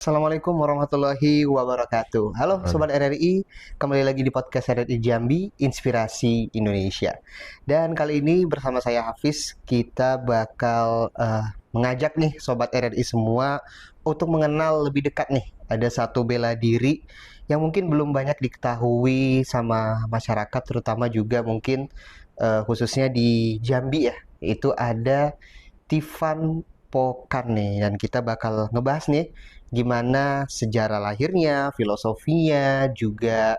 Assalamualaikum warahmatullahi wabarakatuh. Halo Halo. Sobat RRI, kembali lagi di podcast RRI Jambi, Inspirasi Indonesia. Dan kali ini bersama saya Hafiz, kita bakal mengajak nih Sobat RRI semua untuk mengenal lebih dekat nih. Ada satu bela diri yang mungkin belum banyak diketahui sama masyarakat, terutama juga mungkin khususnya di Jambi ya. Itu ada Tifan Pokan nih, dan kita bakal ngebahas nih gimana sejarah lahirnya, filosofinya, juga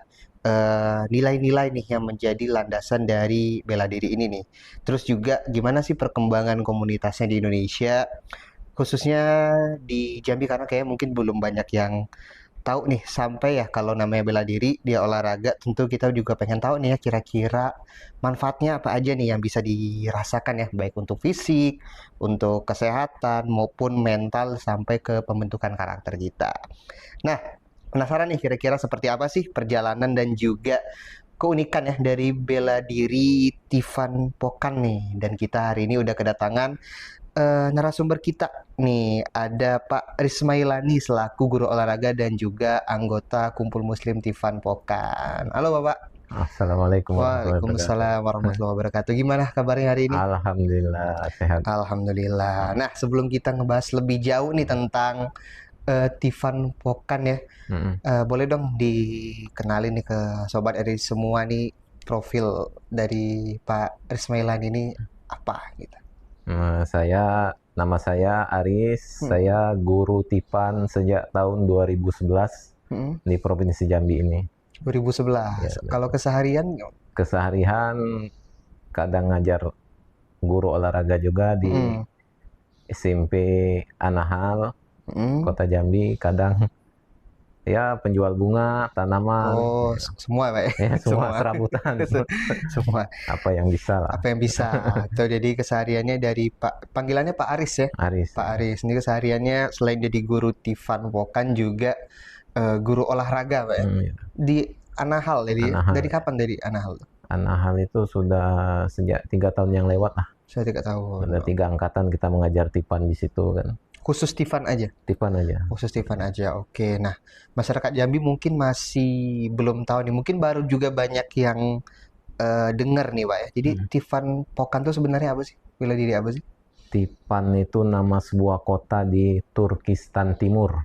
nilai-nilai nih yang menjadi landasan dari bela diri ini nih. Terus juga gimana sih perkembangan komunitasnya di Indonesia, khususnya di Jambi karena kayak mungkin belum banyak yang tahu nih sampai ya kalau namanya bela diri dia olahraga tentu kita juga pengen tahu nih ya kira-kira manfaatnya apa aja nih yang bisa dirasakan ya baik untuk fisik, untuk kesehatan maupun mental sampai ke pembentukan karakter kita. Nah, penasaran nih kira-kira seperti apa sih perjalanan dan juga keunikan ya dari bela diri Tifan Pokan nih, dan kita hari ini udah kedatangan narasumber kita nih, ada Pak Rismailani selaku guru olahraga dan juga anggota Kumpul Muslim Tifan Pokan. Halo Bapak. Assalamualaikum warahmatullahi wabarakatuh. Waalaikumsalam warahmatullahi wabarakatuh. Gimana kabarnya hari ini? Alhamdulillah sehat. Alhamdulillah. Nah, sebelum kita ngebahas lebih jauh nih tentang Tifan Pokan ya, Mm-mm. boleh dong dikenalin nih ke Sobat RI semua nih profil dari Pak Rismailani ini apa gitu. Nama saya Aris. Hmm. Saya guru Tipan sejak tahun 2011 Hmm. di Provinsi Jambi ini. 2011. Ya, Kalau betul. keseharian, Keseharian kadang ngajar guru olahraga juga di mm, SMP Anahal, mm. Kota Jambi. Kadang ya penjual bunga, tanaman, Oh, ya, semua Pak ya? ya semua Semua. serabutan. Semua. Apa yang bisa lah. Apa yang bisa. Tuh, jadi kesehariannya dari panggilannya Pak Aris ya. Aris. Pak Aris. Ini kesehariannya selain jadi guru Tifan Pokan juga guru olahraga Pak ya. Ya. Di Anahal jadi dari Anahal. kapan dari Anahal tuh? Anahal itu sudah sejak 3 tahun yang lewat lah. Saya tidak tahu. Sudah 3 angkatan kita mengajar Tipan di situ kan. Khusus Tifan aja. Tipan aja. Khusus Tifan aja. Oke. Nah, masyarakat Jambi mungkin masih belum tahu nih. Mungkin baru juga banyak yang dengar nih Pak ya. Jadi Hmm. Tifan Pokan tuh sebenarnya apa sih? Bela diri apa sih? Tipan itu nama sebuah kota di Turkistan Timur,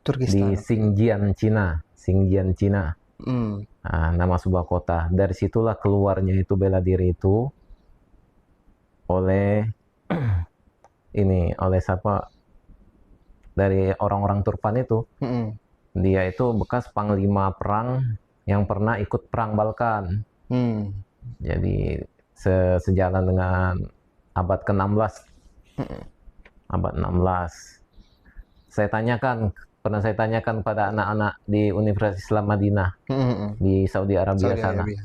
Turkistan. di Xinjiang, Cina. Xinjiang, Cina. Hmm. Nah, nama sebuah kota. Dari situlah keluarnya itu bela diri itu oleh oleh siapa? Dari orang-orang Turpan itu. Hmm. Dia itu bekas panglima perang yang pernah ikut perang Balkan. Hmm. Jadi sejalan dengan abad ke-16. Hmm. Abad 16. Pernah saya tanyakan pada anak-anak di Universitas Islam Madinah Hmm. di Saudi Arabia Saudi sana. Arabia.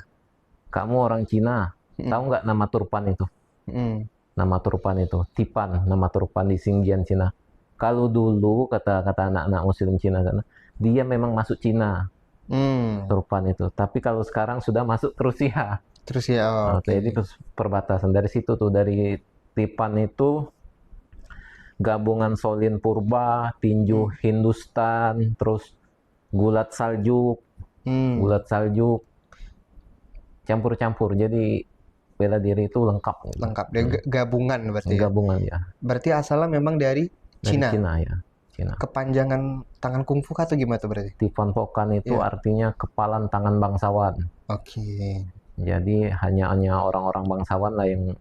Kamu orang Cina, tahu nggak nama Turpan itu? Hmm. Nama Turpan itu, Tipan, nama Turpan di Xinjiang, Cina. Kalau dulu kata anak-anak Muslim Cina sana, dia memang masuk Cina, Hmm. Turpan itu. Tapi kalau sekarang sudah masuk ke Rusia. Terus ya, Nah, oke. jadi terus perbatasan dari situ tuh, dari Tipan itu gabungan Solin Purba, tinju Hindustan, terus gulat salju, Hmm. campur-campur. Jadi bela diri itu lengkap gitu. Lengkap. Dia gabungan berarti ya. Gabungan ya. Berarti asalnya memang dari Dari Cina. Cina ya. Cina. Kepanjangan tangan kungfu atau gimana tuh berarti? Tifan Pokan itu Ya. artinya kepalan tangan bangsawan. Oke. Jadi hanya orang-orang bangsawan lah yang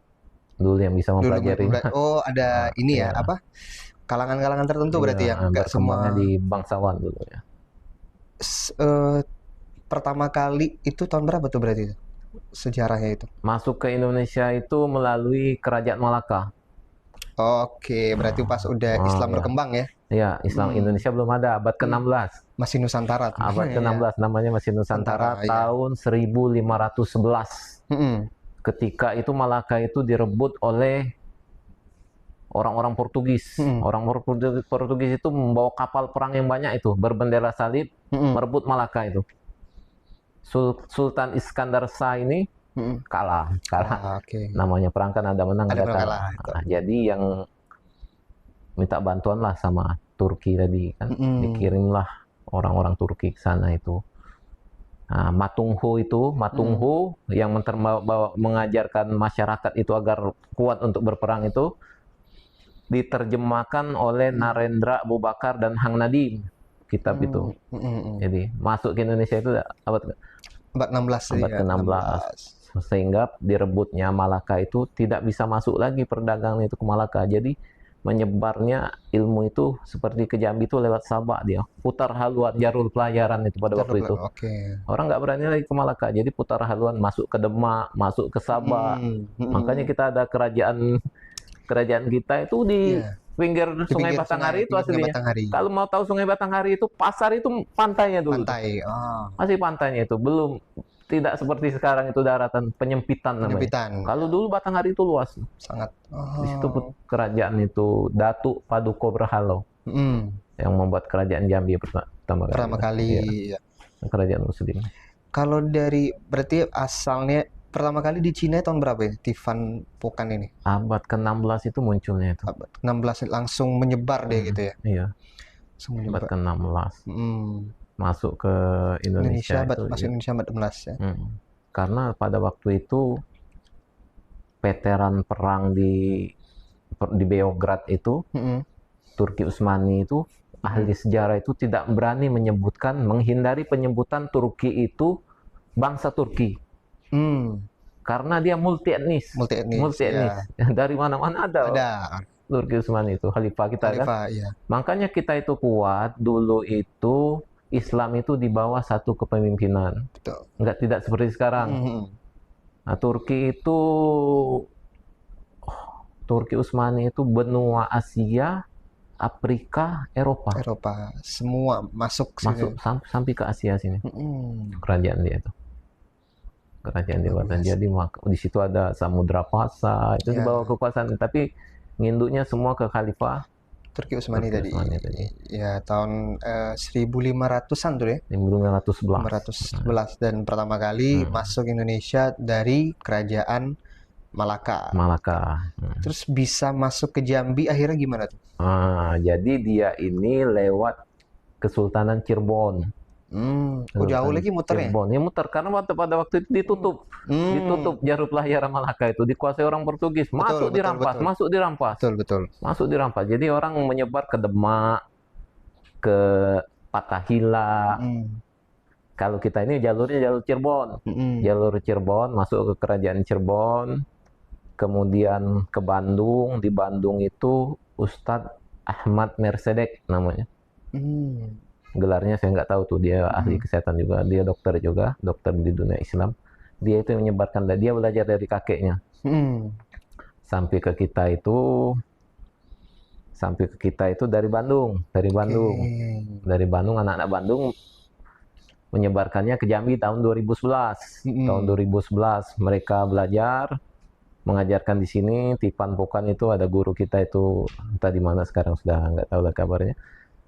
dulu yang bisa Dulu mempelajarinya. oh ada ini ya Iya. apa? Kalangan-kalangan tertentu berarti Iya, yang nggak berkembangnya semua. di bangsawan dulu ya. Pertama kali itu tahun berapa tuh berarti itu? Sejarahnya itu. Masuk ke Indonesia itu melalui Kerajaan Malaka. Oke, berarti pas udah Islam Ya. berkembang ya. Ya, Islam Indonesia belum ada, abad ke-16. Masih Nusantara tuh. Abad Ya. ke-16 namanya masih Nusantara, Nusantara, iya. tahun 1511. Mm-mm. Ketika itu Malaka itu direbut oleh orang-orang Portugis. Orang Portugis itu membawa kapal perang yang banyak itu, berbendera salib, merebut Malaka itu. Sultan Iskandar Shah ini kalah. Oke. Namanya perang kan ada menang, ada kalah. kalah. Nah, jadi yang minta bantuan lah sama Turki tadi kan, dikirimlah orang-orang Turki ke sana itu. Nah, Matunghu yang mengajarkan masyarakat itu agar kuat untuk berperang itu diterjemahkan oleh Narendra Abu Bakar dan Hang Nadim, kitab itu. Jadi masuk ke Indonesia itu abad 16 abad ya, ke-16. Sehingga direbutnya Malaka itu tidak bisa masuk lagi perdagangan itu ke Malaka. Jadi menyebarnya ilmu itu seperti ke Jambi itu lewat Sabak dia. Putar haluan jalur pelayaran itu pada waktu itu. Orang nggak berani lagi ke Malaka. Jadi putar haluan masuk ke Demak, masuk ke Sabak. Makanya kita ada kerajaan kita itu di pinggir Sungai Batanghari itu aslinya. Kalau mau tahu Sungai Batanghari itu pasar itu pantainya dulu. Pantai. Masih pantainya itu, belum tidak seperti sekarang itu daratan penyempitan namanya. Kalau dulu Batanghari itu luas. Sangat. Di situ kerajaan itu Datuk Paduka Berhalau yang membuat kerajaan Jambi pertama kali. Ya. Kerajaan Muslim. Kalau dari berarti asalnya pertama kali di Cina tahun berapa ya Tivan Pokan ini? Abad ke-16 itu munculnya itu. Abad ke-16 langsung menyebar deh gitu ya. Iya. Abad ke-16. Masuk ke Indonesia masuk Indonesia abad 16 ya. Karena pada waktu itu veteran perang di Beograd itu, Turki Utsmani itu, ahli sejarah itu tidak berani menghindari penyebutan Turki itu bangsa Turki. Karena dia multi etnis. Ya. Dari mana-mana ada. Turki Utsmani itu khalifah kita kan. Iya. Makanya kita itu kuat dulu itu Islam itu di bawah satu kepemimpinan. Betul. Tidak seperti sekarang. Nah, Turki Utsmani itu benua Asia, Afrika, Eropa. Semua masuk sampai ke Asia sini. Kerajaan dia itu. Kerajaan di Watan. Jadi di situ ada Samudra Pasai, itu di bawah kekuasaan, tapi nginduknya semua ke Khalifah Turki Utsmani tadi. Ya, tahun 1500-an tuh ya. 1511 dan pertama kali masuk Indonesia dari kerajaan Malaka. Terus bisa masuk ke Jambi akhirnya gimana tuh? Jadi dia ini lewat Kesultanan Cirebon. Jauh lagi muternya? Cirebon. Ya muter karena pada waktu itu ditutup. Ditutup jalur pelayaran Malaka itu dikuasai orang Portugis. Masuk dirampas. Masuk dirampas. Jadi orang menyebar ke Demak, ke Patahila. Kalau kita ini jalurnya jalur Cirebon. Jalur Cirebon masuk ke kerajaan Cirebon. Kemudian ke Bandung. Di Bandung itu Ustadz Ahmad Mersedek namanya. Gelarnya saya nggak tahu tuh, dia ahli kesehatan juga, dia dokter di dunia Islam. Dia itu yang menyebarkan, dia belajar dari kakeknya. Sampai ke kita itu dari Bandung. Dari Bandung anak-anak Bandung menyebarkannya ke Jambi tahun 2011. Tahun 2011 mereka belajar mengajarkan di sini. Tivan Pokan itu ada guru kita itu entah di mana sekarang, sudah nggak tahu lah kabarnya.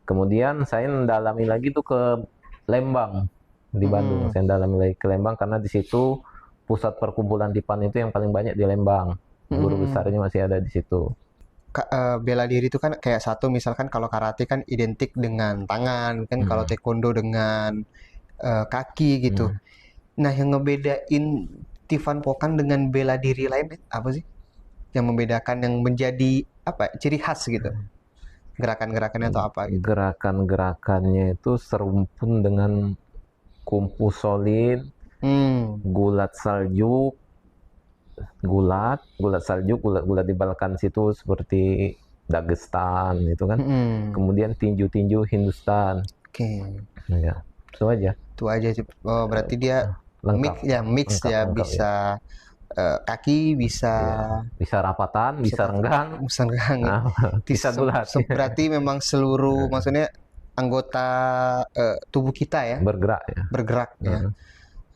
Kemudian saya mendalami lagi tuh ke Lembang di Bandung. Saya mendalami lagi ke Lembang karena di situ pusat perkumpulan Tivan itu yang paling banyak di Lembang. Guru besarnya masih ada di situ. Bela diri itu kan kayak satu, misalkan kalau karate kan identik dengan tangan, kan kalau taekwondo dengan kaki gitu. Nah, yang ngebedain Tivan Pokan dengan bela diri lain apa sih? Yang membedakan, yang menjadi ciri khas gitu? Gerakan-gerakannya atau apa gitu? Gerakan-gerakannya itu serumpun dengan kumpu solid, gulat salju, gulat di Balkan situ seperti Dagestan itu kan. Kemudian tinju-tinju Hindustan. Ya, itu aja. Itu aja sih. Oh, berarti dia mix ya, bisa kaki, bisa rapatan, bisa renggang, bisa gulat. Berarti memang seluruh maksudnya anggota tubuh kita ya bergerak ya.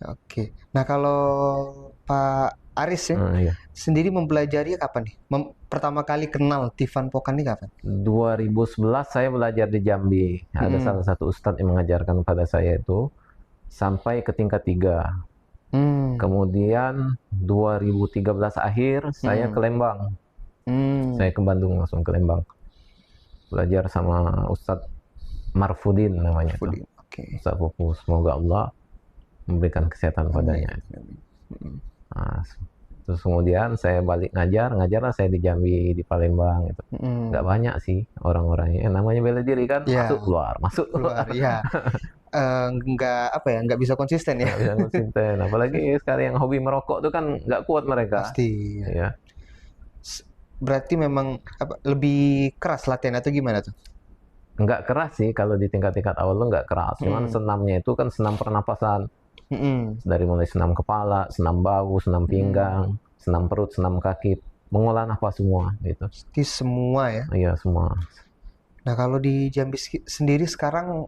Oke. Nah, kalau Pak Aris sendiri mempelajari kapan nih? Pertama kali kenal Tivan Pokan ini kapan? 2011 saya belajar di Jambi. Ada salah satu ustadz yang mengajarkan pada saya itu sampai ke tingkat 3. Kemudian 2013 akhir saya ke Lembang. Saya ke Bandung, langsung ke Lembang. belajar sama Ustadz Marfudin namanya itu. Oke. Ustadz Pupu, semoga Allah memberikan kesehatan padanya. Nah, terus kemudian saya balik ngajarlah saya di Jambi, di Palembang itu. Nggak banyak sih orang-orangnya. Namanya bela diri kan, masuk keluar. Iya. Nggak bisa konsisten ya. Nggak bisa konsisten. Apalagi sekarang yang hobi merokok tuh kan nggak kuat mereka. Pasti. Ya. Berarti memang lebih keras latihan atau gimana tuh? Nggak keras sih, kalau di tingkat-tingkat awal tuh nggak keras. Cuman senamnya itu kan senam pernapasan. Dari mulai senam kepala, senam bahu, senam pinggang, senam perut, senam kaki, mengolah nafas semua gitu. Di semua ya? Iya, semua. Nah, kalau di Jambi sendiri sekarang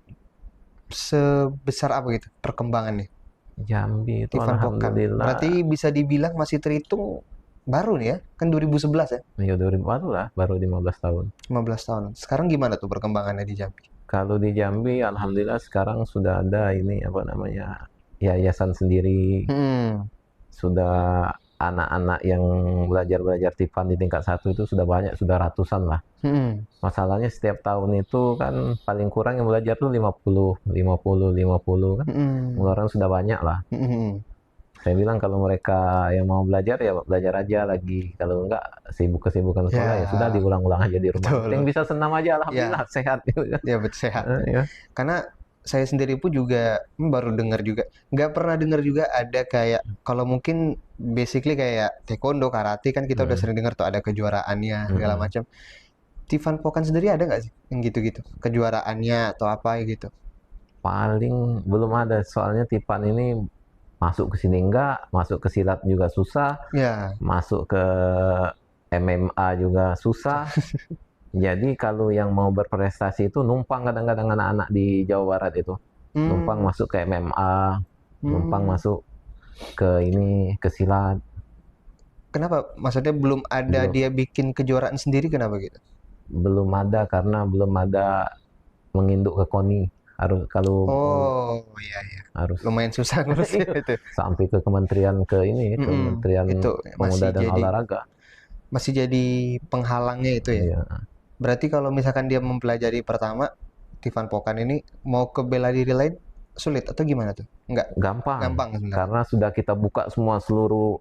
sebesar apa gitu perkembangannya? Jambi itu Tivan Pokan. alhamdulillah. Berarti bisa dibilang masih terhitung baru nih ya? Kan 2011 ya? Iya, 2000 lah, baru 15 tahun. 15 tahun. Sekarang gimana tuh perkembangannya di Jambi? Kalau di Jambi alhamdulillah sekarang sudah ada ini apa namanya? Yayasan sendiri. Sudah anak-anak yang belajar Tivan di tingkat 1 itu sudah banyak, sudah ratusan lah. Masalahnya setiap tahun itu kan paling kurang yang belajar tuh 50 kan. Orang sudah banyak lah. Saya bilang kalau mereka yang mau belajar ya belajar aja lagi. Kalau enggak kesibukan sekolah ya sudah diulang-ulang aja di rumah. Yang bisa senam aja alhamdulillah sehat gitu kan. Ya betul, sehat. Karena saya sendiri pun juga baru dengar juga, nggak pernah dengar juga ada kayak, kalau mungkin basically kayak taekwondo, karate kan kita udah sering dengar tuh ada kejuaraannya segala macam. Tivan Pokan sendiri ada nggak sih yang gitu-gitu kejuaraannya atau apa gitu? Paling belum ada, soalnya Tivan ini masuk ke sini enggak, masuk ke silat juga susah, masuk ke MMA juga susah. Jadi kalau yang mau berprestasi itu numpang kadang-kadang anak-anak di Jawa Barat itu. Numpang masuk ke MMA, numpang masuk ke silat. Kenapa? Maksudnya belum ada dia bikin kejuaraan sendiri, kenapa gitu? Belum ada, karena belum ada menginduk ke KONI. Harus harus lumayan susah ngurusnya itu. Sampai ke Kementerian Kementerian Pemuda dan Olahraga. Masih jadi penghalangnya itu ya. Iya. Berarti kalau misalkan dia mempelajari pertama Tivan Pokan ini, mau ke bela diri lain sulit atau gimana tuh? Enggak. Gampang sebenarnya. Karena sudah kita buka semua seluruh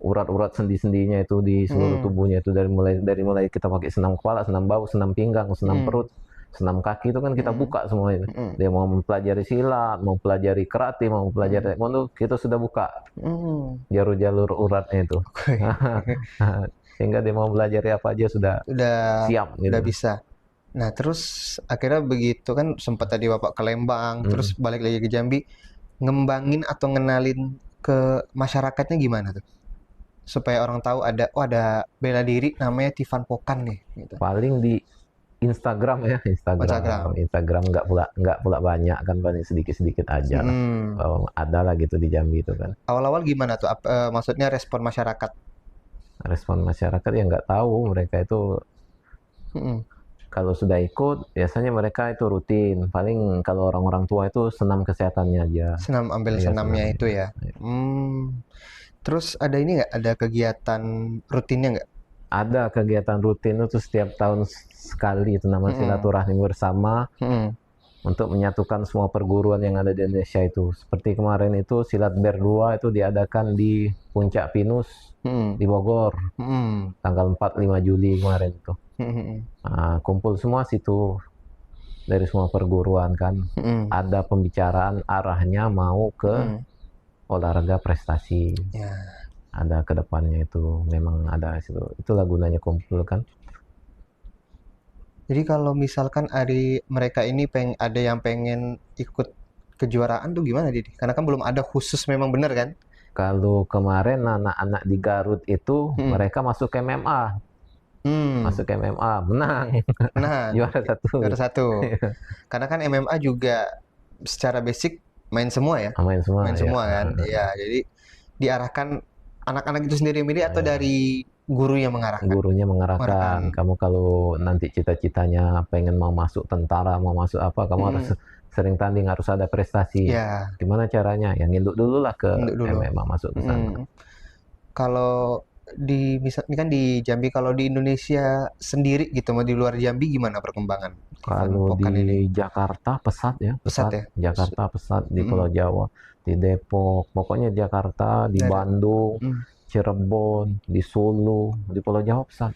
urat-urat sendi-sendinya itu di seluruh tubuhnya itu, dari mulai kita pakai senam kepala, senam bahu, senam pinggang, senam perut, senam kaki itu kan kita buka semua itu. Dia mau mempelajari silat, mau mempelajari karate, mau mempelajari taekwondo, kita sudah buka jalur-jalur uratnya itu. Sehingga dia mau belajar apa aja sudah siap gitu. Udah bisa. Nah, terus akhirnya begitu kan, sempat tadi Bapak ke Lembang, terus balik lagi ke Jambi, ngembangin atau ngenalin ke masyarakatnya gimana tuh? Supaya orang tahu ada bela diri namanya Tivan Pokan nih gitu. Paling di Instagram ya, Instagram nggak pula banyak kan, paling sedikit-sedikit aja lah. Ada lah gitu di Jambi itu kan. Awal-awal gimana tuh? Maksudnya respon masyarakat? Respon masyarakat ya nggak tahu, mereka itu kalau sudah ikut biasanya mereka itu rutin. Paling kalau orang-orang tua itu senam kesehatannya aja. Ambil senamnya itu ya. Terus ada ini nggak? Ada kegiatan rutinnya nggak? Ada kegiatan rutin itu setiap tahun sekali, itu namanya silaturahmi bersama. Untuk menyatukan semua perguruan yang ada di Indonesia itu. Seperti kemarin itu Silat Ber 2 itu diadakan di Puncak Pinus di Bogor. Tanggal 4-5 Juli kemarin itu. Nah, kumpul semua situ dari semua perguruan kan. Ada pembicaraan arahnya mau ke olahraga prestasi. Ada ke depannya itu, memang ada situ. Itulah gunanya kumpul kan. Jadi kalau misalkan mereka ini ada yang pengen ikut kejuaraan tuh gimana, Didi? Karena kan belum ada khusus memang, bener kan? Kalau kemarin anak-anak di Garut itu mereka masuk ke MMA. Masuk ke MMA, menang. Juara satu. Karena kan MMA juga secara basic main semua ya? Main semua kan? Iya, jadi diarahkan anak-anak itu sendiri milih atau dari gurunya mengarahkan? Gurunya mengarahkan. Kamu kalau nanti cita-citanya pengen mau masuk tentara, mau masuk apa, kamu harus sering tanding, harus ada prestasi. Gimana caranya? Yang nginduk dulu lah ke MMA, masuk ke sana. Kalau ini kan di Jambi, kalau di Indonesia sendiri gitu, mau di luar Jambi gimana perkembangan event Kalau Pokan ini? di Jakarta pesat ya, Pesat pesat. ya? Jakarta pesat di Mm-mm. Pulau Jawa, di Depok, pokoknya Jakarta, di Dari, Bandung, mm, Cirebon, di Solo, di Pulau Jawa pesat.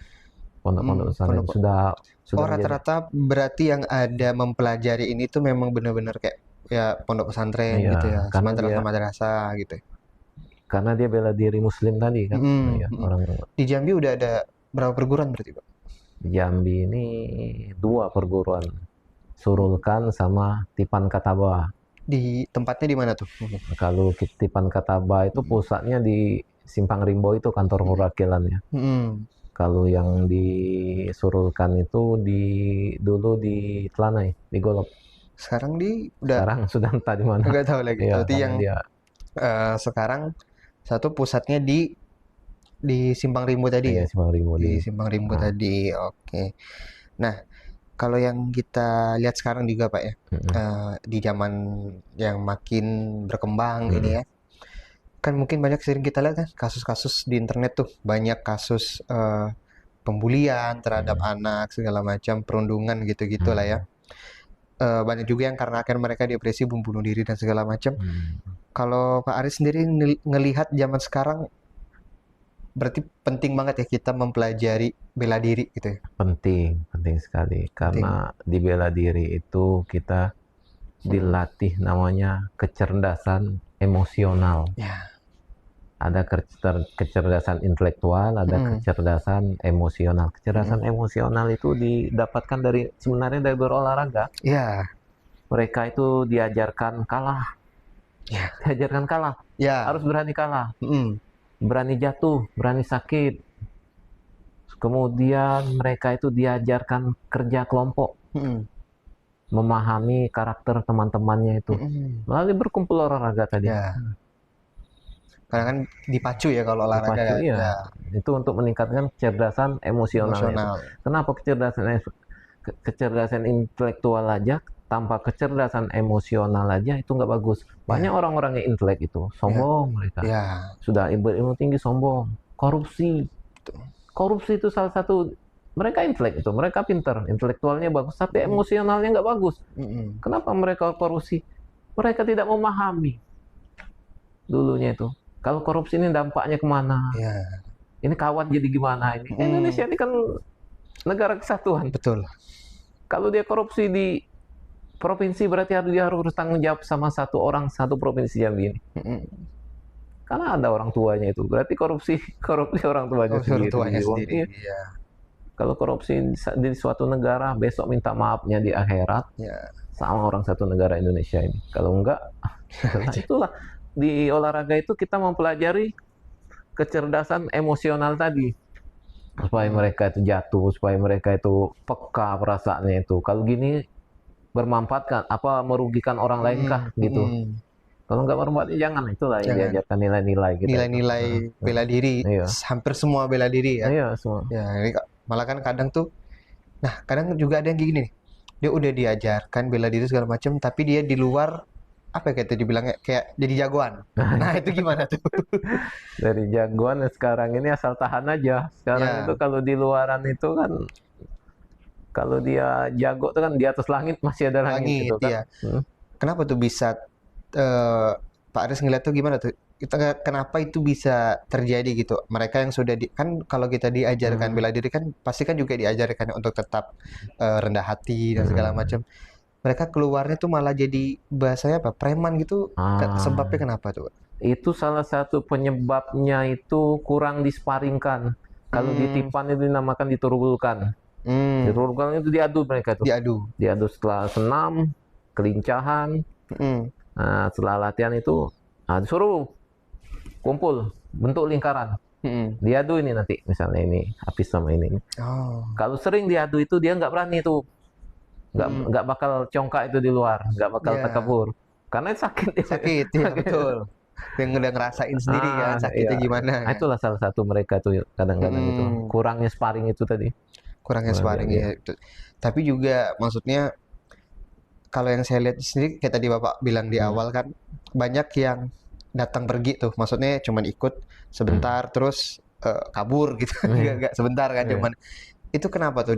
Pondok-pondok pesantren pondok. Oh, sudah menjadi, rata-rata berarti yang ada mempelajari ini tuh memang benar-benar kayak ya pondok pesantren iya, gitu ya, karena dia madrasah-madrasah gitu. karena dia bela diri Muslim tadi kan. Nah, Mm, ya, mm. orang Di Jambi udah ada berapa perguruan berarti, Pak? Jambi ini dua perguruan, Surulkan sama Tipan Kataba. Di tempatnya di mana tuh? Kalau Tipan Kataba itu Mm, pusatnya di Simpang Rimbo, itu kantor mm, perwakilannya. mm. Kalau yang di Surulkan itu dulu di Telanai, di Golok. Sekarang di udah Sekarang sudah entah di mana. nggak tahu lagi. Iya, Berarti karena yang dia sekarang satu pusatnya di Simpang Rimbo tadi iya ya? Simpang Rimbo di. Di Simpang Rimbo Ah, tadi. Oke. Nah, kalau yang kita lihat sekarang juga Pak ya, mm-mm, di zaman yang makin berkembang ini mm-mm, ya, kan mungkin banyak sering kita lihat kan kasus-kasus di internet tuh, banyak kasus pembulian terhadap mm-mm, anak segala macam, perundungan gitu-gitu lah ya. mm-mm, Banyak juga yang karena akhirnya mereka depresi, bunuh diri dan segala macam. mm. Kalau Pak Aris sendiri ngelihat zaman sekarang, berarti penting banget ya kita mempelajari bela diri gitu ya. Penting sekali, Penting. karena di bela diri itu kita Mm. dilatih namanya kecerdasan emosional. Ya. Ada kecerdasan intelektual, ada Mm. kecerdasan emosional. Mm. Kecerdasan emosional itu didapatkan sebenarnya dari berolahraga. Ya. Mereka itu diajarkan kalah, Ya. diajarkan kalah. Ya. Harus berani kalah, Mm. berani jatuh, berani sakit. Kemudian mereka itu diajarkan kerja kelompok, Mm. memahami karakter teman-temannya itu Mm. melalui berkumpul olahraga tadi. Ya. Karena kan dipacu ya kalau olahraga Dipacu, ya. iya. Ya. Itu untuk meningkatkan kecerdasan emosionalnya itu. Emosional. Kenapa kecerdasan intelektual aja tanpa kecerdasan emosional aja itu nggak bagus. Banyak Ya. orang-orang yang intelek itu Ya. sombong mereka. Ya. Sudah berilmu tinggi sombong. Korupsi. Betul. Korupsi itu salah satu, mereka intelek itu, mereka pinter, intelektualnya bagus, tapi Mm. emosionalnya nggak bagus. Mm. Kenapa mereka korupsi? Mereka tidak memahami dulunya itu. Kalau korupsi ini dampaknya kemana? Ya. Ini kawan jadi gimana ini? Mm. Indonesia ini kan negara kesatuan. Betul. Kalau dia korupsi di provinsi berarti dia harus bertanggung jawab sama satu orang satu provinsi Jambi ini. Mm. Karena ada orang tuanya itu. Berarti korupsi korupsi orang tuanya Oh, suruh sendiri. tuanya Wong, sendiri. iya. Ya. Kalau korupsi di suatu negara besok minta maafnya di akhirat Ya. sama orang satu negara Indonesia ini. Kalau enggak, itulah di olahraga itu kita mempelajari kecerdasan emosional tadi. Supaya Mm. mereka itu jatuh, supaya mereka itu peka perasaannya itu. Kalau gini bermanfaat kan? Apa merugikan orang lain Mm. kah gitu? Mm. Kalau nggak bermanfaat ya jangan. Itulah yang Jangan. diajarkan nilai-nilai kita itu. Nilai-nilai bela diri, Iya, hampir semua bela diri ya. iya semua. Ya, ini malah kan kadang tuh, nah kadang juga ada yang gini nih, dia udah diajarkan bela diri segala macam, tapi dia di luar apa ya, kayak tadi bilangnya kayak jadi jagoan. Nah itu gimana tuh? Dari jagoan sekarang ini asal tahan aja. Sekarang itu Ya, kalau di luaran itu kan, kalau dia jago tuh kan di atas langit masih ada langit langit gitu kan. ya. Kenapa tuh bisa Pak Aris ngeliat tuh gimana tuh? Kenapa itu bisa terjadi gitu? Mereka yang sudah kan kalau kita diajarkan Hmm. bela diri kan pasti kan juga diajarkan untuk tetap rendah hati dan segala Hmm. macam. Mereka keluarnya tuh malah jadi bahasanya apa? Preman gitu. Sebabnya Ah, kenapa tuh, Pak? itu salah satu penyebabnya itu kurang disparingkan. Kalau di Hmm, Tipan itu dinamakan diturunkan. hmm, Diturunkan itu diadu mereka tuh. diadu. Diadu setelah senam, kelincahan. Hmm, Nah, setelah latihan itu disuruh kumpul, bentuk lingkaran. hmm. Diadu ini nanti, misalnya ini Hafiz sama ini. Oh, Kalau sering diadu itu dia nggak berani tuh, hmm. nggak bakal congkak itu di luar, nggak bakal Ya, takabur, karena sakit. sakit ya betul. Yang udah ngerasain sendiri kan Iya. sakitnya gimana Nah, kan. itulah salah satu mereka tuh kadang-kadang itu Hmm, kurangnya sparring itu tadi. kurangnya sparring Iya. ya. Tapi juga maksudnya kalau yang saya lihat sendiri kayak tadi Bapak bilang di Hmm. awal kan banyak yang datang pergi tuh. Maksudnya cuman ikut Hmm. sebentar terus kabur gitu. Nggak sebentar kan, cuman itu kenapa tuh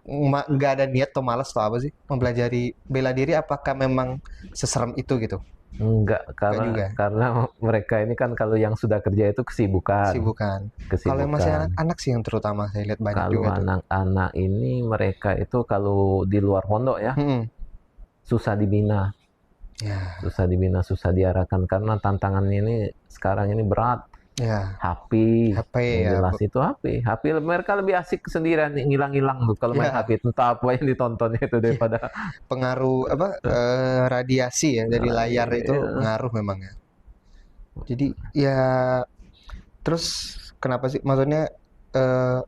nggak ada niat atau malas atau apa sih mempelajari bela diri? Apakah memang seserem itu gitu? Enggak, Nggak juga. karena mereka ini kan kalau yang sudah kerja itu kesibukan. Kesibukan. Kalau yang masih anak-anak sih yang terutama saya lihat banyak Kalau juga tuh. anak-anak ini mereka itu kalau di luar pondok ya susah dibina. Ya. Susah dibina, susah diarahkan karena tantangannya ini sekarang ini berat. Ya. HP, HP yang ya. jelas itu HP. HP mereka lebih asik sendirian ngilang-ngilang tuh kalau main Ya. HP. Entah apa yang ditontonnya itu daripada Pengaruh apa radiasi ya dari layar itu ngaruh memang ya. Jadi ya terus kenapa sih maksudnya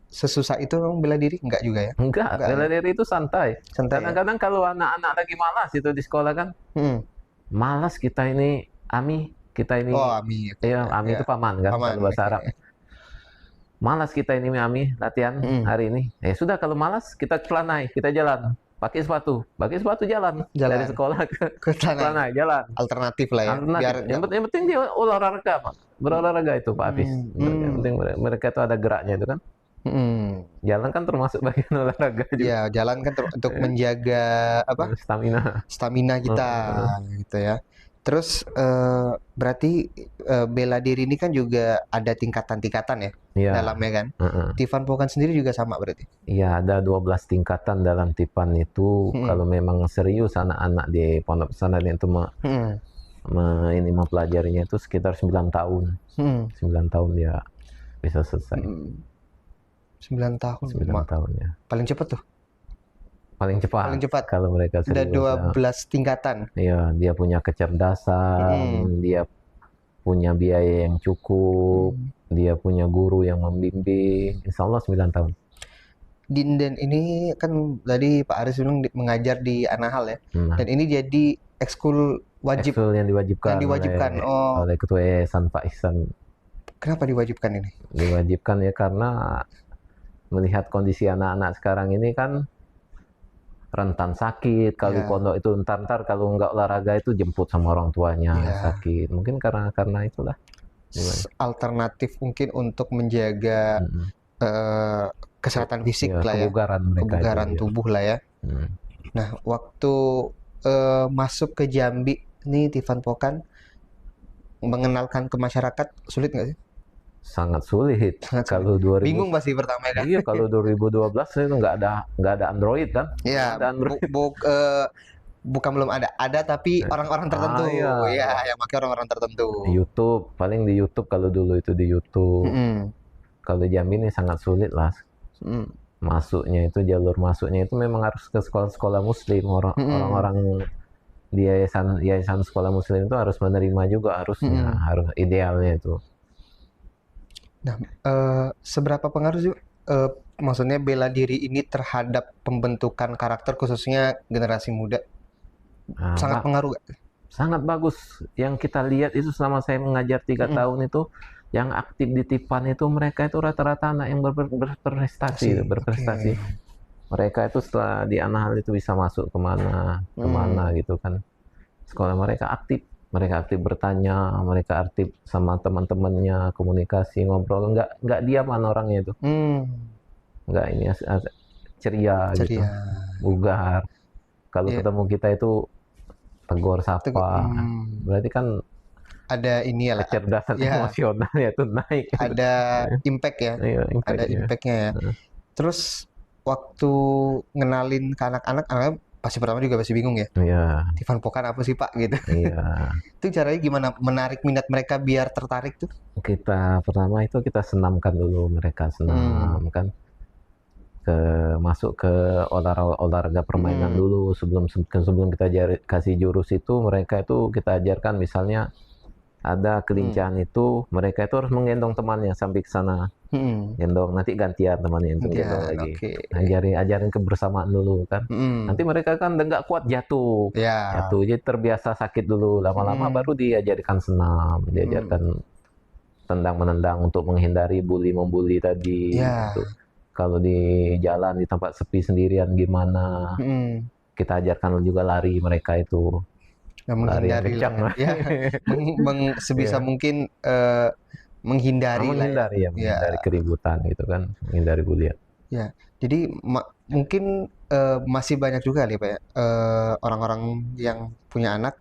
sesusah itu memang bela diri? Enggak juga ya? enggak, bela diri itu santai. Santai ya? Kadang-kadang kalau anak-anak lagi malas itu di sekolah kan, malas kita ini kita ini, Oh, Ami. ya Ami itu paman kan Paman. kalau bahasa Arab. Malas kita ini Ami latihan hari ini. Sudah kalau malas kita celanai, kita jalan. Pakai sepatu jalan. Dari sekolah ke celanai jalan. Alternatif lah ya. Biar yang penting dia olahraga, Pak. Berolahraga itu Pak Hafiz. Yang penting mereka itu ada geraknya itu kan. Jalan kan termasuk bagian olahraga juga. Ya, jalan kan untuk menjaga apa? Stamina kita gitu ya. Terus berarti bela diri ini kan juga ada tingkatan-tingkatan ya dalamnya kan. Tivan Pokan sendiri juga sama berarti? Iya, ada 12 tingkatan dalam Tivan itu. Kalau memang serius anak-anak di pondok pesantren itu ini mempelajarinya itu sekitar 9 tahun. 9 tahun dia bisa selesai. 9 tahun. 9 tahun ya. Paling cepat tuh. Paling cepat kalau mereka sudah 12 tingkatan. Iya, dia punya kecerdasan, dia punya biaya yang cukup, dia punya guru yang membimbing. Insya Allah 9 tahun. Dan ini kan tadi Pak Aris bilang mengajar di Anahal ya. Dan ini jadi ekskul wajib. Ekskul yang diwajibkan oleh Ketua Yayasan Pak Ihsan. Kenapa diwajibkan ini? Diwajibkan ya karena melihat kondisi anak-anak sekarang ini kan rentan sakit. Kalau di pondok itu ntar kalau nggak olahraga itu jemput sama orang tuanya sakit. Mungkin karena itulah. Alternatif mungkin untuk menjaga kesehatan fisik lah ya. Kebugaran tubuh lah ya. Nah, waktu masuk ke Jambi nih Tivan Pokan mengenalkan ke masyarakat sulit nggak sih? Sangat sulit. Kalau 2000 bingung pasti pertama kan. Iya, kalau 2012 itu nggak ada Android kan? Iya. Bukan belum ada tapi orang-orang tertentu. Iya, yang pakai orang-orang tertentu. YouTube, paling di YouTube kalau dulu itu di YouTube. Kalau Jambi ini sangat sulit lah. Masuknya itu jalur masuknya itu memang harus ke sekolah-sekolah muslim. Orang-orang di yayasan sekolah muslim itu harus menerima juga harusnya, harus idealnya itu. Nah, seberapa pengaruh sih maksudnya bela diri ini terhadap pembentukan karakter khususnya generasi muda? Sangat pengaruh gak? Sangat bagus. Yang kita lihat itu selama saya mengajar 3 tahun itu, yang aktif di Tivan itu mereka itu rata-rata anak yang berprestasi. Mereka itu setelah di Anahal itu bisa masuk kemana gitu kan. Sekolah mereka aktif bertanya, mereka aktif sama teman-temannya, komunikasi, ngobrol, nggak diaman orangnya itu. Nggak ini ceria gitu, bugar. Kalau ketemu kita itu tegur sapa, berarti kan ada ini ya, kecerdasan emosionalnya itu naik. Ada impact ya, ada impactnya ya. Terus waktu ngenalin ke anak-anak pasti pertama juga pasti bingung ya. Tivan Pokan apa sih Pak gitu. Itu caranya gimana menarik minat mereka biar tertarik tuh? Pertama itu kita senamkan dulu mereka, kan. Masuk ke olahraga permainan dulu sebelum kita kasih jurus itu, mereka itu kita ajarkan misalnya ada kelincahan itu, mereka itu harus menggendong temannya sampai ke sana. Gendong, nanti gantian temannya itu gendong lagi. Ajarin kebersamaan dulu kan. Nanti mereka kan nggak kuat jatuh, jadi terbiasa sakit dulu. Lama-lama baru diajarkan senam, diajarkan tendang-menendang untuk menghindari membuli tadi. Gitu. Kalau di jalan di tempat sepi sendirian gimana, kita ajarkan juga lari mereka itu. Lari yang kencang lah. Sebisa mungkin menghindari lah ya. Menghindari ya, Ya, menghindari keributan gitu kan, menghindari bulian. ya. Jadi mungkin masih banyak juga nih Pak ya, orang-orang yang punya anak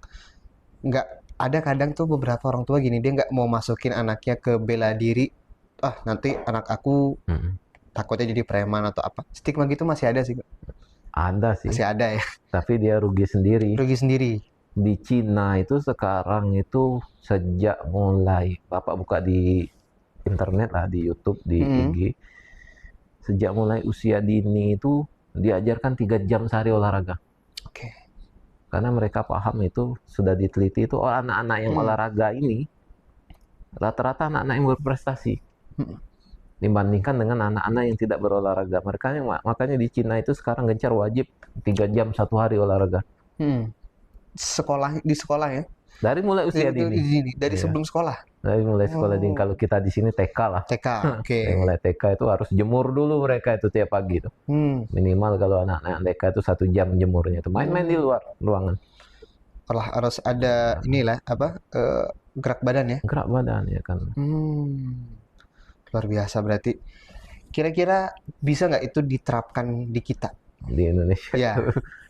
nggak ada kadang tuh beberapa orang tua gini dia nggak mau masukin anaknya ke bela diri, ah nanti anak aku Mm. takutnya jadi preman atau apa, stigma gitu masih ada sih Pak. Ada sih, Masih ada ya. tapi dia rugi sendiri. Rugi sendiri. Di Cina itu sekarang itu sejak mulai Bapak buka di internet lah, di YouTube, di Mm-mm. IG, sejak mulai usia dini itu diajarkan 3 jam sehari olahraga. Oke. Karena mereka paham itu sudah diteliti itu anak-anak yang Mm-mm. olahraga ini rata-rata anak-anak yang berprestasi Mm-mm. dibandingkan dengan anak-anak yang tidak berolahraga. Makanya di Cina itu sekarang gencar wajib 3 jam satu hari olahraga. Mm. Di sekolah ya, Dari mulai usia dini. dari Iya. sebelum sekolah. Dari mulai sekolah dini. Oh, Kalau kita di sini TK lah. TK. Oke. Dari mulai TK itu harus jemur dulu mereka itu tiap pagi itu. Hmm. Minimal kalau anak-anak TK itu 1 jam jemurnya itu. Main-main di luar ruangan. Harus ada inilah apa, gerak badan ya. Gerak badan ya kan. Luar biasa berarti. Kira-kira bisa nggak itu diterapkan di kita? Di Indonesia. Ya,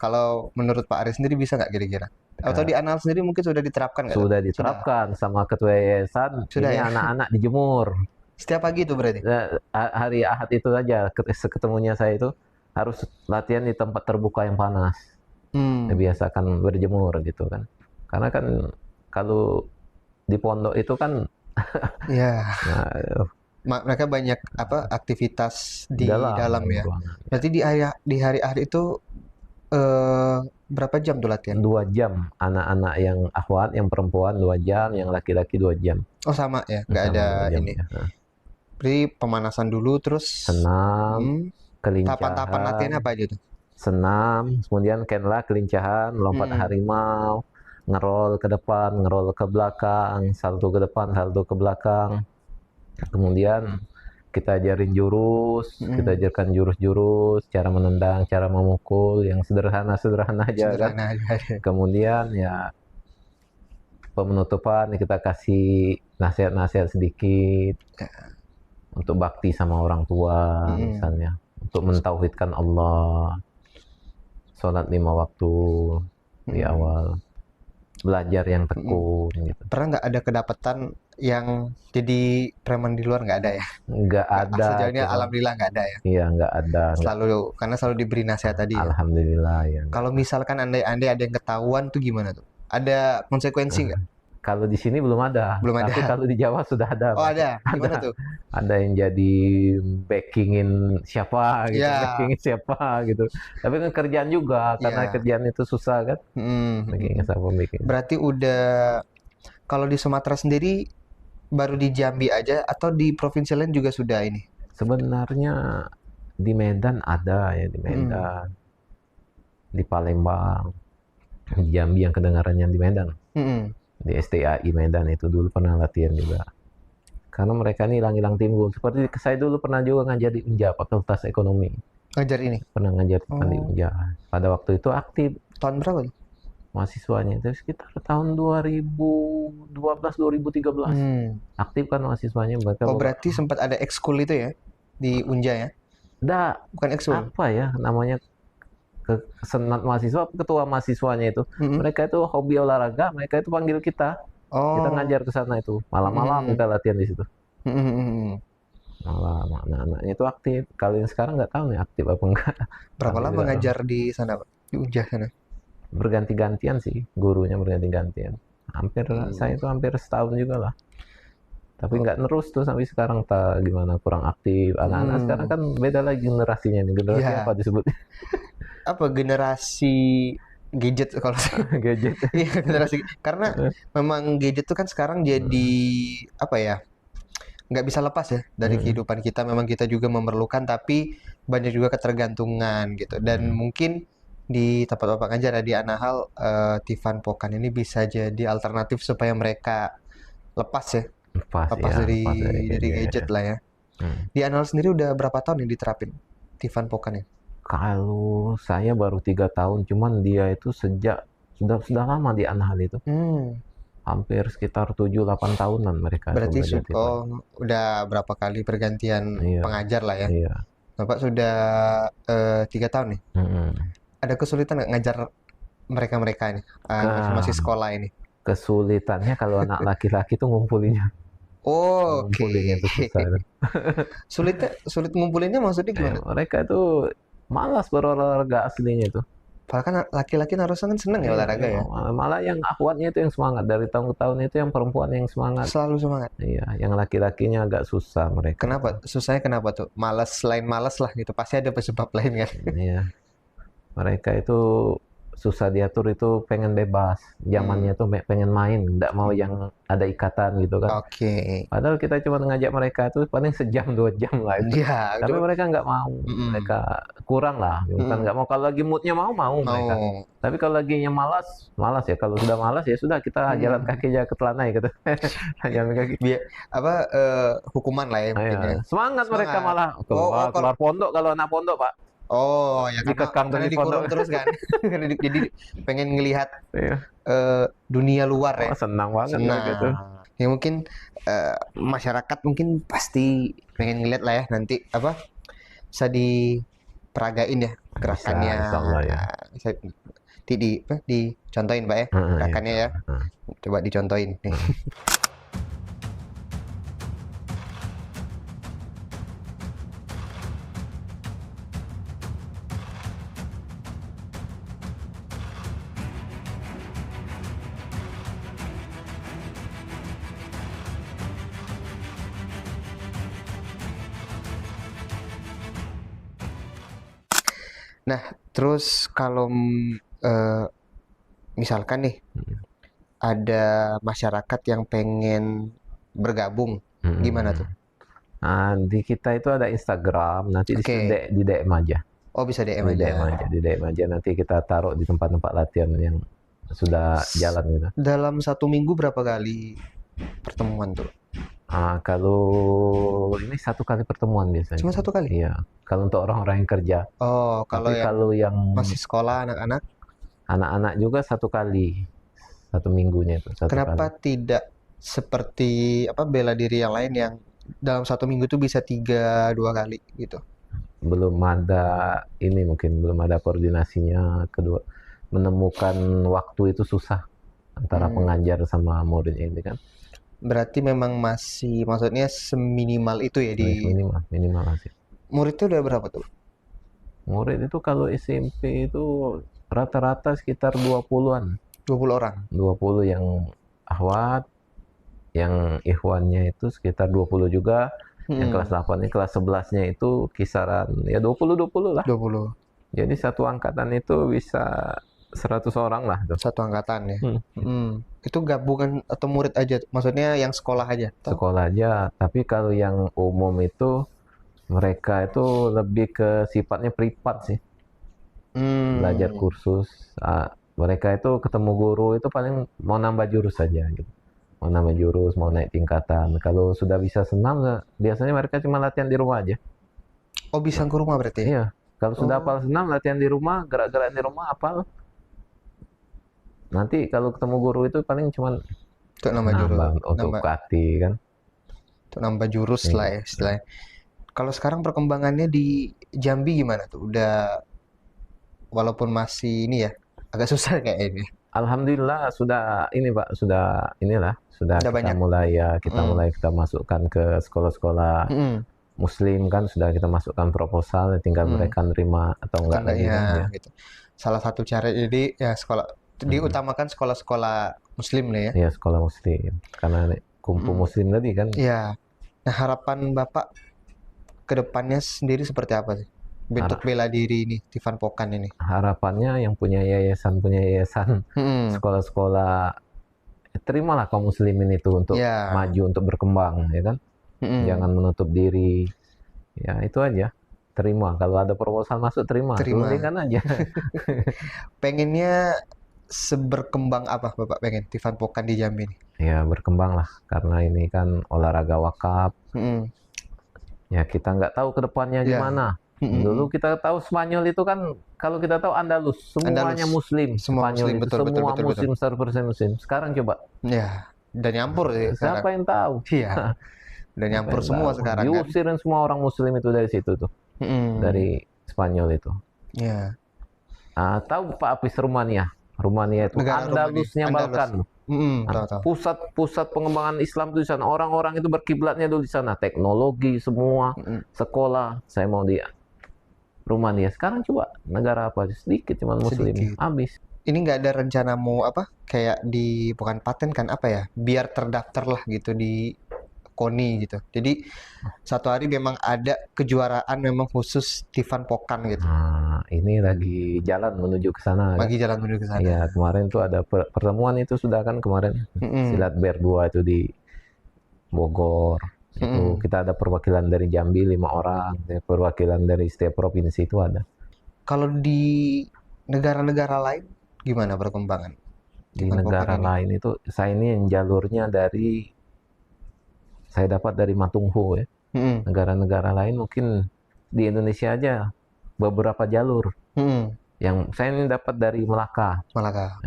kalau menurut Pak Aris sendiri bisa nggak kira-kira? Atau di Anal sendiri mungkin sudah diterapkan nggak tuh? Sudah diterapkan sama ketua yayasan. Sudah Ini ya? anak-anak dijemur. Setiap pagi itu berarti? Hari Ahad itu saja ketemunya saya itu harus latihan di tempat terbuka yang panas. Biasakan berjemur gitu kan. Karena kan kalau di pondok itu kan Ya, nah, mereka banyak apa aktivitas di dalam dalam ya. ruangan. Berarti di hari Ahad itu berapa jam tuh latihan? 2 jam anak-anak yang akhwat, yang perempuan 2 jam, yang laki-laki 2 jam. Oh sama ya, nggak Sama ada 2 jam ini. ya. Berarti pemanasan dulu terus Senam, tahapan-tahapan latihannya kelincahan, apa aja tuh? senam, kemudian kenlah kelincahan, lompat harimau, ngerol ke depan, ngerol ke belakang, salto ke depan, salto ke belakang. Kemudian kita ajarin jurus, kita ajarkan jurus-jurus, cara menendang, cara memukul, yang sederhana-sederhana aja kan. Sederhana aja. Kemudian ya penutupan kita kasih nasihat-nasihat sedikit untuk bakti sama orang tua misalnya, untuk mentauhidkan Allah, sholat 5 waktu di awal, belajar yang tekun gitu. Pernah nggak ada kedapatan yang jadi preman di luar? Nggak ada ya? Nggak ada. Sejauh ini alhamdulillah nggak ada ya. Iya, nggak ada. Karena selalu diberi nasihat tadi ya. Alhamdulillah ya. Kalau misalkan andai-andai ada yang ketahuan tuh gimana tuh? Ada konsekuensi nggak? Kalau di sini belum ada. Belum ada. Tapi kalau di Jawa sudah ada. Oh ada. Gimana tuh? Ada yang jadi backingin siapa gitu, backingin siapa gitu. Tapi kan kerjaan juga, karena kerjaan itu susah kan. Backingin siapa, backingin. Berarti udah, kalau di Sumatera sendiri baru di Jambi aja atau di provinsi lain juga sudah ini? Sebenarnya di Medan ada ya, di Medan, di Palembang, di Jambi yang kedengarannya di Medan. Di STAI Medan itu dulu pernah latihan juga. Karena mereka ini hilang-hilang timbul. Seperti saya dulu pernah juga ngajar di UNJA, Fakultas Ekonomi. Ngajar ini? Pernah ngajar di UNJA. Pada waktu itu aktif. Tahun berapa tuh? Mahasiswanya itu sekitar tahun 2012-2013. Aktif kan mahasiswanya. Oh berarti sempat ada ekskul itu ya? Di UNJA ya? Bukan ekskul. Apa ya namanya? Senat mahasiswa, ketua mahasiswanya itu, mereka itu hobi olahraga, mereka itu panggil kita, kita ngajar ke sana itu, malam-malam kita latihan di situ. Malam, anak-anaknya itu aktif. Kalau yang sekarang nggak tahu nih aktif apa enggak. Berapa lama ngajar di sana, Pak? Di UNJA sana? Berganti-gantian sih, gurunya berganti-gantian. Saya itu hampir setahun juga lah. Tapi nggak nerus tuh sampai sekarang, gimana kurang aktif. Anak-anak sekarang kan beda lagi generasinya nih. Generasi apa disebutnya? Apa generasi gadget kalau gadget. Iya, generasi, karena memang gadget tuh kan sekarang jadi apa ya, nggak bisa lepas ya dari kehidupan kita. Memang kita juga memerlukan, tapi banyak juga ketergantungan gitu. Dan mungkin di tempat Bapak ngajar di Anahal, Tivan Pokan ini bisa jadi alternatif supaya mereka lepas ya, lepas dari gadget lah ya. Di Anahal sendiri udah berapa tahun yang diterapin Tivan Pokan ya? Kalau saya baru 3 tahun, cuman dia itu sejak sudah lama di Anahal itu. hampir sekitar 7-8 tahunan mereka itu Berarti belajar Tipan. udah berapa kali pergantian Iya, pengajar lah ya. iya. Bapak sudah 3 tahun nih. Mm-mm. Ada kesulitan nggak ngajar mereka-mereka ini, masih Ke- sekolah ini? Kesulitannya kalau anak laki-laki tuh Oh, oke. ngumpulinnya itu susah itu. Sulit ngumpulinnya maksudnya gimana? Mereka itu malas berolahraga aslinya itu. Padahal kan laki-laki harusnya kan seneng ya Iya, olahraga iya. ya. Malah yang akhwatnya itu yang semangat. Dari tahun ke tahun itu yang perempuan yang semangat. Selalu semangat. Iya, yang laki-lakinya agak susah mereka. Kenapa? Susahnya kenapa tuh? Malas, selain malas lah gitu. Pasti ada penyebab lain kan. Iya, mereka itu susah diatur, itu pengen bebas. Zamannya tuh pengen main, nggak mau yang ada ikatan gitu kan. Oke. Padahal kita cuma ngajak mereka itu paling sejam 2 jam lah itu. Iya, Tapi mereka nggak mau, mereka kurang lah. Bukan nggak mau, kalau lagi moodnya mau mereka. mau. Tapi kalau lagi malas ya. Kalau sudah malas ya sudah, kita jalan kaki aja ke Telanai gitu. Jalan kaki. Hukuman lah ya mungkin ya. Semangat mereka malah keluar pondok kalau anak pondok, Pak. Oh, ya Dikekang karena dari dikurung pondok. terus kan. Jadi pengen ngelihat Iya. dunia luar ya. Senang banget mereka tuh. Ya mungkin masyarakat mungkin pasti pengen ngeliat lah ya nanti apa bisa diperagain ya gerakannya. Bisa, insyaallah ya. Bisa dicontohin Pak ya gerakannya ya. Coba dicontohin nih. Nah, terus kalau misalkan nih ada masyarakat yang pengen bergabung, gimana tuh? Nah, di kita itu ada Instagram, nanti di DM aja. Oh, bisa DM Di aja. DM aja, di DM aja. Nanti kita taruh di tempat-tempat latihan yang sudah jalan gitu. Dalam 1 minggu berapa kali pertemuan tuh? Kalau ini 1 kali pertemuan biasanya. Cuma 1 kali? Iya. Kalau untuk orang-orang yang kerja. Oh, kalau yang masih sekolah anak-anak? Anak-anak juga 1 kali. 1 minggunya itu. Kenapa tidak seperti bela diri yang lain yang dalam 1 minggu tuh bisa 2 kali gitu? Belum ada mungkin belum ada koordinasinya. Kedua, menemukan waktu itu susah antara pengajar sama muridnya ini kan. Berarti memang maksudnya seminimal itu ya minimal masih. Muridnya udah berapa tuh? Murid itu kalau SMP itu rata-rata sekitar 20-an. 20 orang. 20 yang akhwat, yang ikhwannya itu sekitar 20 juga. Yang kelas 8-nya, kelas 11-nya itu kisaran ya 20 lah. 20. Jadi satu angkatan itu bisa 100 orang lah tuh. Satu angkatan ya. Itu gabungan atau murid aja? Maksudnya yang sekolah aja? Sekolah aja, tapi kalau yang umum itu mereka itu lebih ke sifatnya privat sih. Belajar kursus. Mereka itu ketemu guru itu paling mau nambah jurus saja gitu. Mau nambah jurus, mau naik tingkatan. Kalau sudah bisa senam, biasanya mereka cuma latihan di rumah aja. Oh, bisa ke rumah berarti? Iya. Kalau sudah hafal senam, latihan di rumah, gerak-gerak di rumah, hafal. Nanti kalau ketemu guru itu paling cuma untuk nambah jurus, untuk hati kan. Untuk nambah jurus lah ya istilahnya. Kalau sekarang perkembangannya di Jambi gimana tuh? Udah walaupun masih ini ya agak susah kayak ini. Alhamdulillah sudah Pak, sudah kita banyak. mulai kita masukkan ke sekolah-sekolah Muslim kan, sudah kita masukkan proposal, tinggal mereka nerima atau enggak lagi ya. Gitu. Salah satu cara jadi ya diutamakan sekolah-sekolah Muslim lah ya. Iya, sekolah Muslim karena kumpul Muslim tadi kan. Iya. Nah, harapan Bapak ke depannya sendiri seperti apa sih? Bentuk bela diri ini, Tivan Pokan ini. Harapannya yang punya yayasan sekolah-sekolah, terimalah kaum muslimin itu untuk maju, untuk berkembang, ya kan? Jangan menutup diri. Ya, itu aja. Terima. Kalau ada proposal masuk, terima. Kan aja. Pengennya seberkembang apa Bapak pengen Tivan Pokan di Jambi ini? Ya, berkembang lah. Karena ini kan olahraga wakaf. Ya, kita nggak tahu ke depannya gimana. Dulu kita tahu Spanyol itu kan kalau kita tahu Andalus semuanya Andalus. Muslim, Semua Spanyol Muslim, itu betul, betul, semua betul, betul. Muslim 100% Muslim. Sekarang coba, Ya, udah nyampur sih sekarang. siapa yang tahu? Iya, udah Siapa nyampur yang semua tahu? sekarang kan. Diusirin semua orang Muslim itu dari situ tuh, dari Spanyol itu. Ya, Tahu Pak Apis Rumania? Rumania itu negara Rumania, Andalusnya Andalus. Balkan. Tahu. Pusat pengembangan Islam itu di sana. Orang-orang itu berkiblatnya dulu di sana. Teknologi semua, sekolah. Saya mau di Rumania. Sekarang coba negara apa? Sedikit cuma Muslim. Sedikit. Habis. Ini nggak ada rencana mau apa? Kayak di bukan paten kan apa ya? Biar terdaftar lah gitu di KONI gitu. Jadi satu hari memang ada kejuaraan memang khusus Tivan Pokan gitu. Nah, ini lagi jalan menuju ke sana. Lagi jalan menuju ke sana. Iya, kemarin tuh ada pertemuan itu sudah kan kemarin. Silat Ber 2 itu di Bogor. Itu kita ada perwakilan dari Jambi 5 orang, perwakilan dari setiap provinsi itu ada. Kalau di negara-negara lain gimana perkembangan? Di negara lain itu saya ini yang jalurnya saya dapat dari Matunghu ya. Negara-negara lain mungkin di Indonesia aja beberapa jalur. Yang saya ini dapat dari Melaka.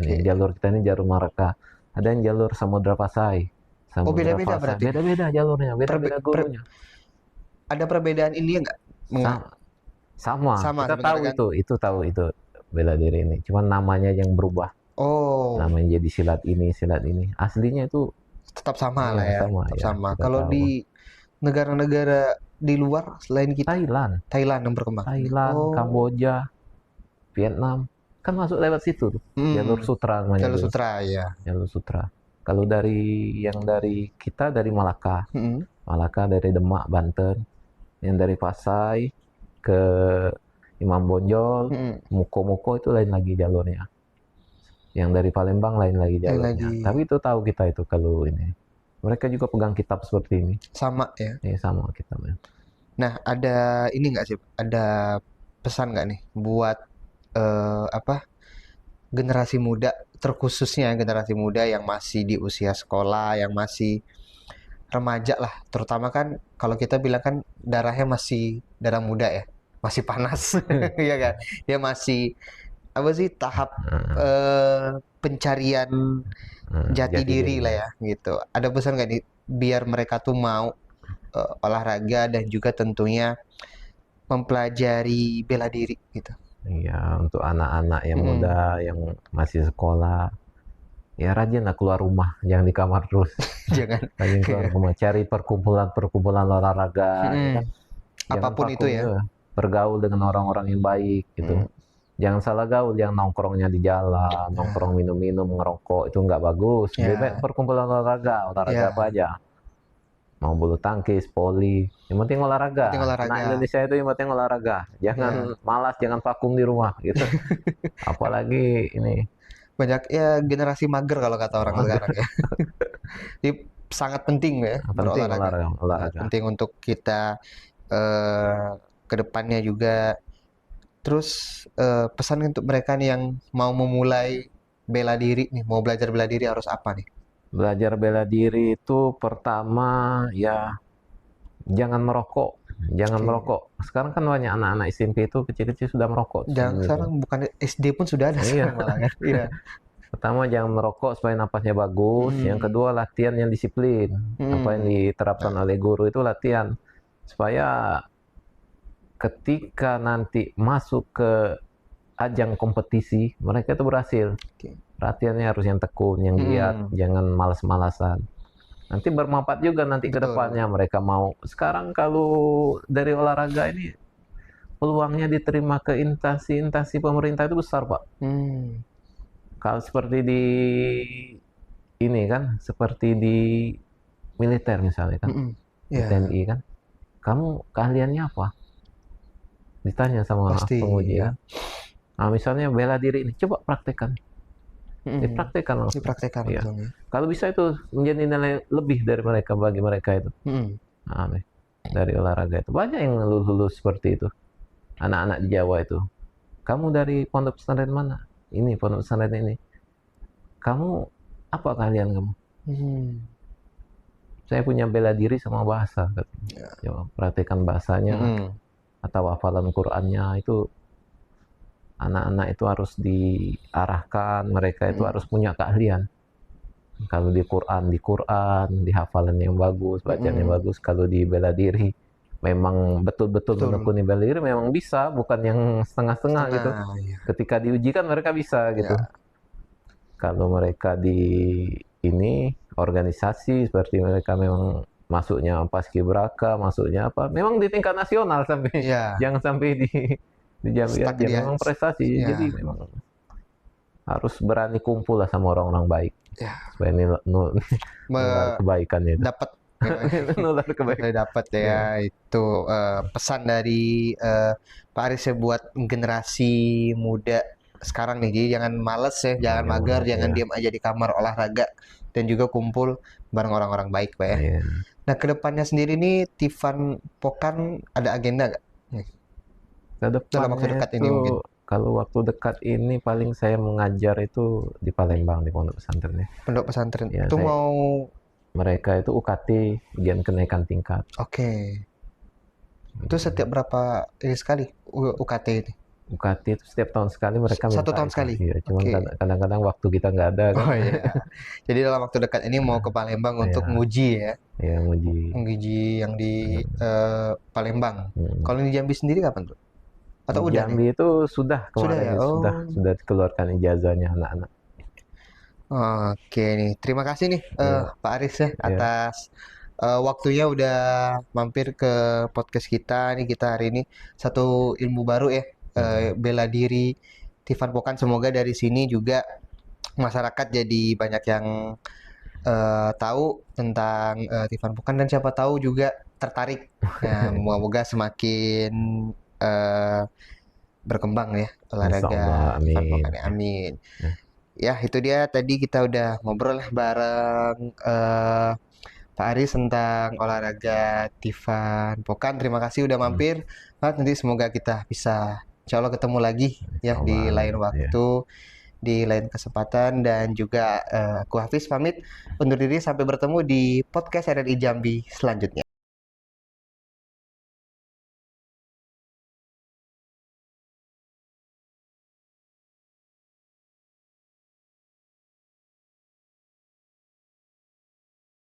Ini jalur kita ini jalur Melaka. Ada yang jalur Samudra Pasai. Beda-beda berarti. Beda-beda jalurnya, beda-beda gurunya. Ada perbedaan ini enggak? Sama. Kita tahu kan? itu tahu itu bela diri ini. Cuman namanya yang berubah. Namanya jadi silat ini. Aslinya itu tetap sama lah ya. Tetap sama. Kalau di negara-negara di luar selain kita, Thailand yang berkembang. Thailand, Kamboja, Vietnam, kan masuk lewat situ tuh. Jalur sutra namanya. Jalur sutra ya. Jalur sutra. Kalau dari kita dari Malaka. Malaka dari Demak, Banten. Yang dari Pasai ke Imam Bonjol, Muko itu lain lagi jalurnya. Yang dari Palembang lain lagi jalurnya. Tapi itu tahu kita itu kalau ini. Mereka juga pegang kitab seperti ini. Sama ya? Iya, sama kitabnya. Nah, ada ini nggak sih? Ada pesan nggak nih buat generasi muda, terkhususnya generasi muda yang masih di usia sekolah, yang masih remaja lah. Terutama kan kalau kita bilang kan darahnya masih darah muda ya, masih panas, ya kan? Dia masih apa sih tahap pencarian jati diri lah ya gitu. Ada pesan nggak nih biar mereka tuh mau olahraga dan juga tentunya mempelajari bela diri gitu. Iya, untuk anak-anak yang muda yang masih sekolah, ya rajinlah keluar rumah, jangan di kamar terus. Jangan rajin keluar rumah, cari perkumpulan olahraga, ya kan? Apapun itu ya. Bergaul dengan orang-orang yang baik gitu. Jangan salah gaul, yang nongkrongnya di jalan, nongkrong minum-minum, ngerokok, itu nggak bagus. Lebih perkumpulan olahraga apa aja. Mau bulu tangkis, poli, yang penting olahraga. Anak Indonesia itu yang penting olahraga. Jangan malas, jangan vakum di rumah gitu. Apalagi ini. Banyak ya generasi mager kalau kata orang sekarang ya. Jadi sangat penting ya olahraga. Penting untuk kita ke depannya juga. Terus pesan untuk mereka nih yang mau memulai bela diri nih, mau belajar bela diri harus apa nih? Belajar bela diri itu pertama ya jangan merokok. Merokok. Sekarang kan banyak anak-anak SMP itu kecil-kecil sudah merokok. Sekarang bukan SD pun sudah ada malah kan. Iya. Pertama jangan merokok supaya napasnya bagus. Yang kedua latihan yang disiplin. Apa yang diterapkan oleh guru itu latihan supaya ketika nanti masuk ke ajang kompetisi mereka itu berhasil. Latihannya harus yang tekun, yang giat, jangan malas-malasan. Nanti bermanfaat juga nanti ke depannya mereka mau. Sekarang kalau dari olahraga ini peluangnya diterima ke instansi pemerintah itu besar, Pak. Kalau seperti di ini kan, seperti di militer misalnya kan, TNI kan, kamu keahliannya apa? Ditanya sama penguji kan. Nah, misalnya bela diri ini, coba praktekkan. Dipraktekkan langsung. Ya. Kalau bisa itu menjadi nilai lebih dari mereka bagi mereka itu. Nah, dari olahraga itu banyak yang lulus seperti itu. Anak-anak di Jawa itu. Kamu dari pondok pesantren mana? Ini pondok pesantren ini. Kamu apa keahlian kamu? Saya punya bela diri sama bahasa. Coba praktekkan bahasanya atau hafalan Qur'annya itu anak-anak itu harus diarahkan, mereka itu harus punya keahlian. Kalau di Quran, di hafalan yang bagus, bacaan yang bagus. Kalau di bela diri, memang betul-betul menekuni bela diri, memang bisa, bukan yang setengah-setengah gitu. Iya. Ketika diuji kan mereka bisa gitu. Kalau mereka di organisasi seperti mereka memang masuknya paskibraka, masuknya apa, memang di tingkat nasional sampai, jangan sampai di Jambi aja, memang prestasi. Jadi memang harus berani kumpul lah sama orang-orang baik. Supaya nular kebaikannya itu. Dapat nular kebaikan. Dapat ya itu pesan dari Pak Aris ya buat generasi muda sekarang nih. Jadi jangan males ya, jangan mager, jangan diam aja di kamar, olahraga dan juga kumpul bareng orang-orang baik, Pak ya. Nah, kedepannya sendiri nih Tivan Pokan ada agenda nggak? Dalam waktu dekat ini mungkin. Kalau waktu dekat ini paling saya mengajar itu di Palembang, di pondok pesantren ya. Pondok pesantren. Ya, itu mau mereka itu UKT, ujian kenaikan tingkat. Oke. Itu setiap berapa ini sekali UKT ini? UKT itu setiap tahun sekali mereka minta. 1 tahun sekali? Iya, cuma kadang-kadang waktu kita nggak ada kan. Oh iya. Jadi dalam waktu dekat ini mau ke Palembang untuk nguji ya? Iya, nguji yang di Palembang. Kalau di Jambi sendiri kapan tuh? Atau di udah Jambi nih? itu sudah kemarin sudah dikeluarkan ijazahnya anak-anak. Oke nih, terima kasih nih Pak Aris ya atas waktunya udah mampir ke podcast kita nih. Kita hari ini satu ilmu baru ya, bela diri Tivan Pokan. Semoga dari sini juga masyarakat jadi banyak yang tahu tentang Tivan Pokan dan siapa tahu juga tertarik. Nah, moga-moga semakin berkembang ya olahraga Tivan Pokan. Amin. Ya, itu dia tadi kita udah ngobrol lah bareng Pak Aris tentang olahraga Tivan Pokan. Terima kasih udah mampir. Pak, nanti semoga kita bisa insya Allah ketemu lagi ya di lain waktu, di lain kesempatan. Dan juga aku Hafiz pamit undur diri sampai bertemu di podcast RRI Jambi selanjutnya.